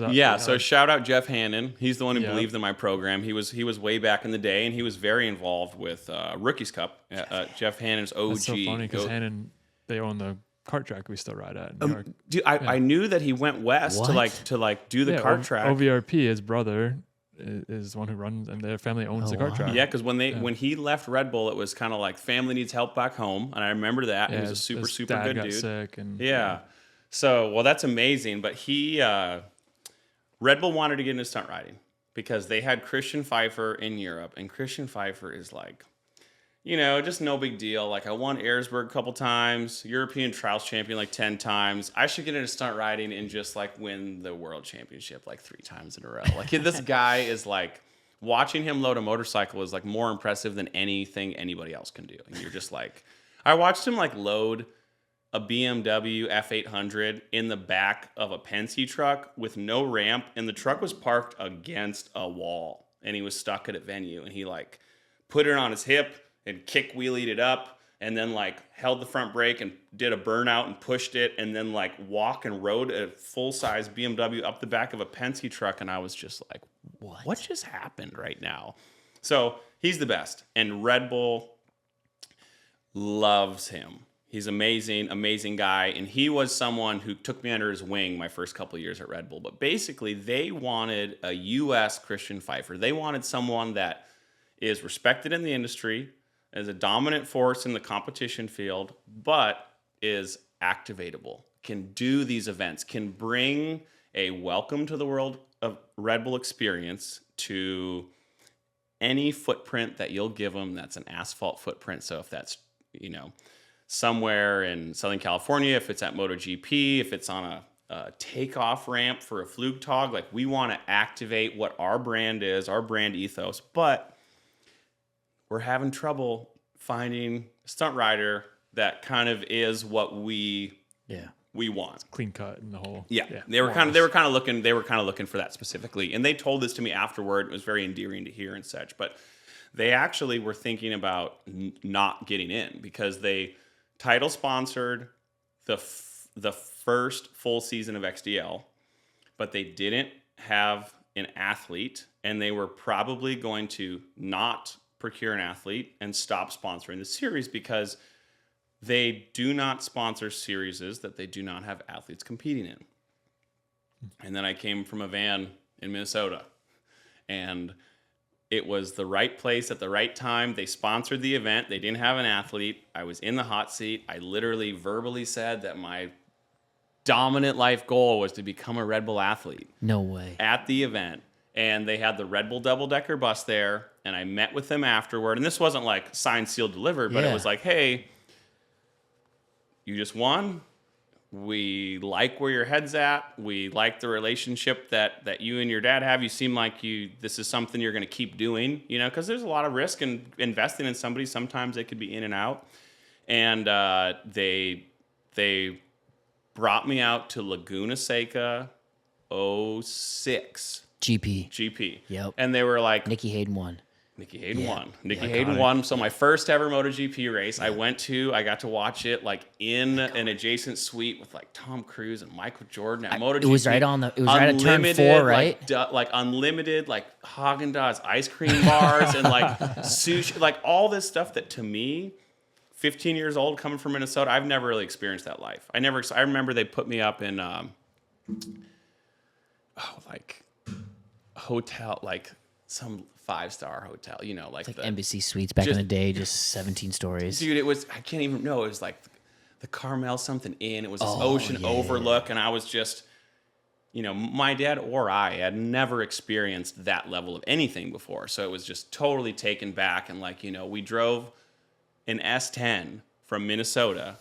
Yeah, so shout out Jeff Hannon. He's the one who believed in my program. He was way back in the day, and he was very involved with Rookies Cup. Jeff Hannon's OG. That's so funny because Hannon, they own the kart track we still ride at in New York. Dude, I knew that he went west to do the kart track. OVRP, his brother, is the one who runs, and their family owns the kart track. Yeah, because when he left Red Bull, it was kind of like family needs help back home, and I remember that. He was a super good got dude. Sick and, So that's amazing. But Red Bull wanted to get into stunt riding because they had Christian Pfeiffer in Europe, and Christian Pfeiffer is like, just no big deal. Like, I won Ayresburg a couple times, European Trials champion like 10 times. I should get into stunt riding and just like win the world championship like 3 times in a row. Like, this guy is like, watching him load a motorcycle is like more impressive than anything anybody else can do. And you're just like, I watched him like load a BMW F800 in the back of a Penske truck with no ramp, and the truck was parked against a wall, and he was stuck at a venue, and he like put it on his hip and kick wheelied it up, and then like held the front brake and did a burnout and pushed it, and then like walk and rode a full-size BMW up the back of a Penske truck, and I was just like, what just happened right now? So he's the best, and Red Bull loves him. He's amazing guy, and he was someone who took me under his wing my first couple of years at Red Bull. But basically, they wanted a U.S. Christian Pfeiffer. They wanted someone that is respected in the industry, as a dominant force in the competition field, but is activatable, can do these events, can bring a welcome to the world of Red Bull experience to any footprint that you'll give them that's an asphalt footprint. So if that's, somewhere in Southern California, if it's at MotoGP, if it's on a takeoff ramp for a Flugtag, like, we want to activate what our brand is, our brand ethos, but we're having trouble finding a stunt rider that kind of is what we want. It's clean cut in the whole. They were kind of looking for that specifically, and they told this to me afterward. It was very endearing to hear and such, but they actually were thinking about not getting in because they title sponsored the first full season of XDL, but they didn't have an athlete, and they were probably going to not procure an athlete and stop sponsoring the series because they do not sponsor series that they do not have athletes competing in. And then I came from a van in Minnesota, and it was the right place at the right time. They sponsored the event. They didn't have an athlete. I was in the hot seat. I literally verbally said that my dominant life goal was to become a Red Bull athlete. No way. At the event. And they had the Red Bull double-decker bus there, and I met with them afterward. And this wasn't like signed, sealed, delivered, but it was like, hey, you just won. We like where your head's at. We like the relationship that you and your dad have. You seem like this is something you're going to keep doing, because there's a lot of risk in investing in somebody. Sometimes they could be in and out. And they brought me out to Laguna Seca 06. GP. Yep. And they were like, Nicky Hayden won. Nicky Hayden won. So my first ever MotoGP race, I got to watch it like in an adjacent suite with like Tom Cruise and Michael Jordan at MotoGP. It was right at turn 4, right? Like unlimited, like Haagen-Dazs ice cream bars and like sushi, like all this stuff that to me, 15 years old, coming from Minnesota, I've never really experienced that life. I remember they put me up in, hotel, like some 5-star hotel, like it's like Embassy Suites back in the day, just 17 stories. Dude, it was, I can't even know. It was like the Carmel something Inn. It was this ocean overlook. And I was just, my dad or I had never experienced that level of anything before. So it was just totally taken back. And like, we drove an S10 from Minnesota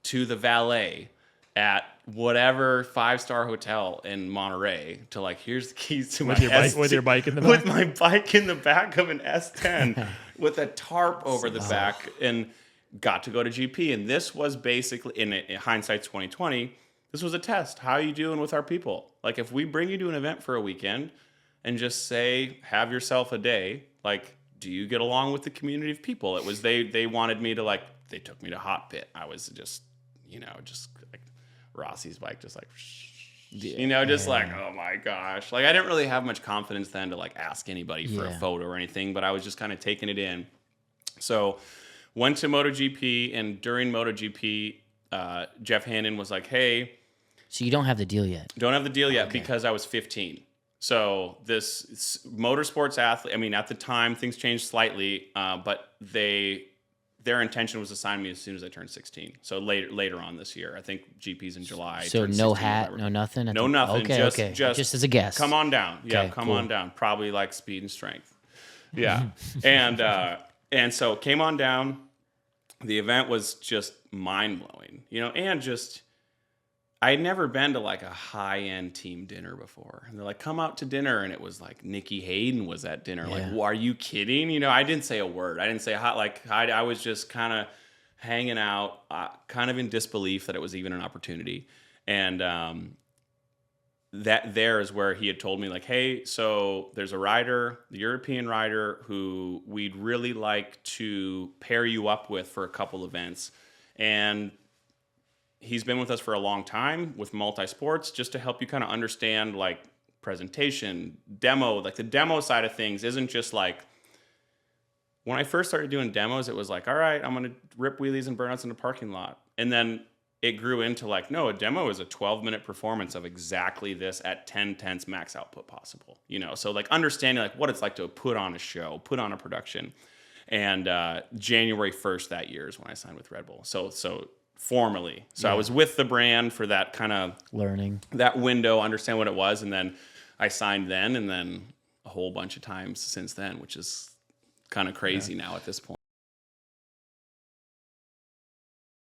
to the valet at whatever 5-star hotel in Monterey to like, here's the keys to my S10. With your bike in the back? With my bike in the back of an S10 with a tarp over the back, and got to go to GP. And this was basically, in hindsight 2020, this was a test. How are you doing with our people? Like, if we bring you to an event for a weekend and just say, have yourself a day, like, do you get along with the community of people? It was, they wanted me to like, they took me to Hot Pit. I was just, just like, Rossi's bike, just like, You know, just like, oh my gosh. Like, I didn't really have much confidence then to like ask anybody for a photo or anything, but I was just kind of taking it in. So went to MotoGP, and during MotoGP, Jeff Hannon was like, hey. So you don't have the deal yet? Don't have the deal yet because I was 15. So this motorsports athlete, I mean, at the time, things changed slightly, but their intention was to sign me as soon as I turned 16. So later on this year, I think GP's in July. So no hat, no nothing? No nothing. Okay, just as a guess. Come on down. Yeah, Okay, come cool. on down. Probably like speed and strength. Yeah. And so came on down. The event was just mind-blowing, you know, and just... I had never been to like a high-end team dinner before. And they're like, come out to dinner. And it was like Nicky Hayden was at dinner. Like, well, are you kidding? You know, I didn't say a word. I didn't say hi. Like, I was just kind of hanging out, kind of in disbelief that it was even an opportunity. And that there is where he had told me like, hey, so there's a rider, the European rider, who we'd really like to pair you up with for a couple events. And he's been with us for a long time with multi-sports, just to help you kind of understand like presentation, demo, like the demo side of things isn't just like, when I first started doing demos, it was like, all right, I'm going to rip wheelies and burnouts in the parking lot. And then it grew into like, no, a demo is a 12-minute performance of exactly this at 10/10 max output possible. You know, so like understanding like what it's like to put on a show, put on a production. And January 1st that year is when I signed with Red Bull. So formally. So I was with the brand for that kind of learning, that window, understand what it was. And then I signed then, and then a whole bunch of times since then, which is kind of crazy now at this point.